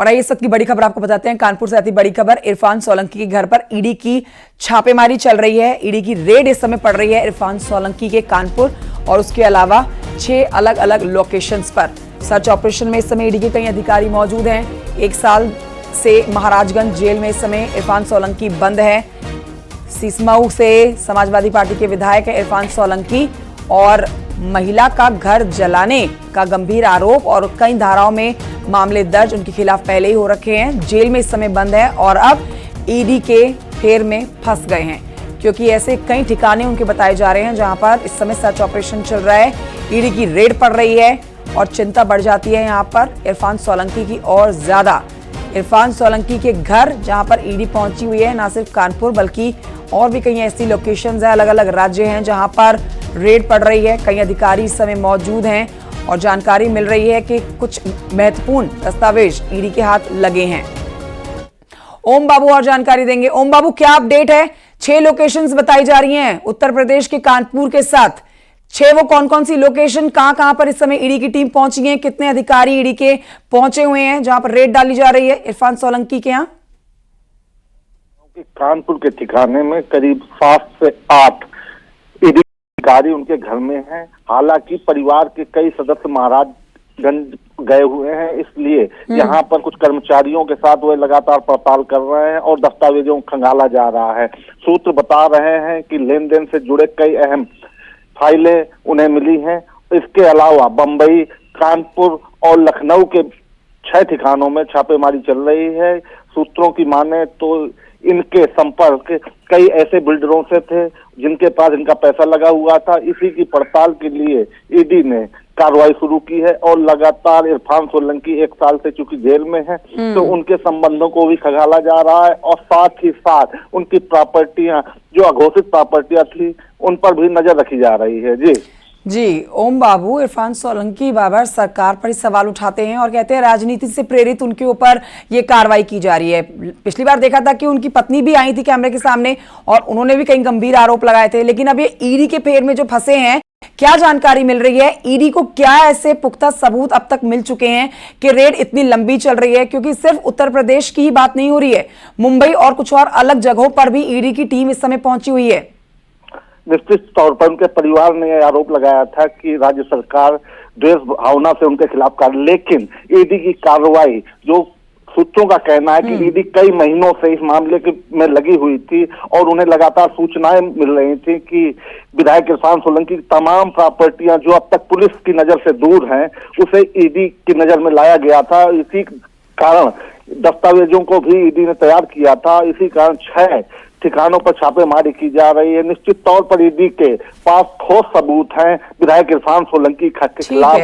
और आइए इस वक्त की बड़ी खबर आपको बताते हैं। कानपुर से आती बड़ी खबर, इरफान सोलंकी के घर पर ईडी की छापेमारी चल रही है। ईडी की रेड इस समय पड़ रही है इरफान सोलंकी के कानपुर और उसके अलावा 6 अलग अलग लोकेशंस पर। सर्च ऑपरेशन में इस समय ईडी के कई अधिकारी मौजूद हैं। 1 साल से महाराजगंज जेल में इस समय इरफान सोलंकी बंद है। सिसमऊ से समाजवादी पार्टी के विधायक है इरफान सोलंकी और महिला का घर जलाने का गंभीर आरोप और कई धाराओं में मामले दर्ज उनके खिलाफ पहले ही हो रखे हैं। जेल में इस समय बंद है और अब ईडी के फेर में फंस गए हैं, क्योंकि ऐसे कई ठिकाने उनके बताए जा रहे हैं जहां पर इस समय सर्च ऑपरेशन चल रहा है। ईडी की रेड पड़ रही है और चिंता बढ़ जाती है यहां पर इरफान सोलंकी की और ज्यादा। इरफान सोलंकी के घर जहां पर ईडी पहुंची हुई है, ना सिर्फ कानपुर बल्कि और भी कई ऐसी लोकेशंस है, अलग अलग राज्य हैं जहां पर रेड पड़ रही है। कई अधिकारी इस समय मौजूद हैं और जानकारी मिल रही है कि कुछ महत्वपूर्ण दस्तावेज ईडी के हाथ लगे हैं। ओम बाबू और जानकारी देंगे। ओम बाबू, क्या अपडेट है? 6 लोकेशंस बताई जा रही हैं उत्तर प्रदेश के कानपुर के साथ। 6 वो कौन कौन सी लोकेशन, कहां पर इस समय ईडी की टीम पहुंची है, कितने अधिकारी ईडी के पहुंचे हुए हैं जहां पर रेड डाली जा रही है इरफान सोलंकी के यहाँ? कानपुर के ठिकाने में करीब 7 से 8 ईडी अधिकारी उनके घर में हैं। हालांकि परिवार के कई सदस्य महाराजगंज गए हुए हैं, इसलिए यहाँ पर कुछ कर्मचारियों के साथ वे लगातार पड़ताल कर रहे हैं और दस्तावेजों को खंगाला जा रहा है। सूत्र बता रहे हैं कि लेन देन से जुड़े कई अहम फाइलें उन्हें मिली हैं। इसके अलावा बंबई, कानपुर और लखनऊ के 6 ठिकानों में छापेमारी चल रही है। सूत्रों की माने तो इनके संपर्क कई ऐसे बिल्डरों से थे जिनके पास इनका पैसा लगा हुआ था। इसी की पड़ताल के लिए ईडी ने कार्रवाई शुरू की है और लगातार इरफान सोलंकी 1 साल से चूंकि जेल में है तो उनके संबंधों को भी खंगाला जा रहा है और साथ ही साथ उनकी प्रॉपर्टियां, जो अघोषित प्रॉपर्टियां थी, उन पर भी नजर रखी जा रही है। जी ओम बाबू, इरफान सोलंकी बाबर सरकार पर ही सवाल उठाते हैं और कहते हैं राजनीति से प्रेरित उनके ऊपर ये कार्रवाई की जा रही है। पिछली बार देखा था कि उनकी पत्नी भी आई थी कैमरे के सामने और उन्होंने भी कई गंभीर आरोप लगाए थे, लेकिन अब ये ईडी के फेर में जो फंसे हैं, क्या जानकारी मिल रही है? ईडी को क्या ऐसे पुख्ता सबूत अब तक मिल चुके हैं कि रेड इतनी लंबी चल रही है? क्योंकि सिर्फ उत्तर प्रदेश की ही बात नहीं हो रही है, मुंबई और कुछ और अलग जगहों पर भी ईडी की टीम इस समय पहुंची हुई है। निश्चित तौर पर उनके परिवार ने यह आरोप लगाया था कि राज्य सरकार द्वेष भावना से उनके खिलाफ कर, लेकिन ईडी की कार्रवाई, जो सूत्रों का कहना है कि ईडी कई महीनों से इस मामले में लगी हुई थी और उन्हें लगातार सूचनाएं मिल रही थी कि विधायक इरफान सोलंकी की तमाम प्रॉपर्टियां जो अब तक पुलिस की नजर से दूर हैं, उसे ईडी की नजर में लाया गया था। इसी कारण दस्तावेजों को भी ईडी ने तैयार किया था। इसी कारण 6 ठिकानों पर छापेमारी की जा रही है। निश्चित तौर पर ईडी के पास ठोस सबूत हैं विधायक इरफान सोलंकी के खिलाफ।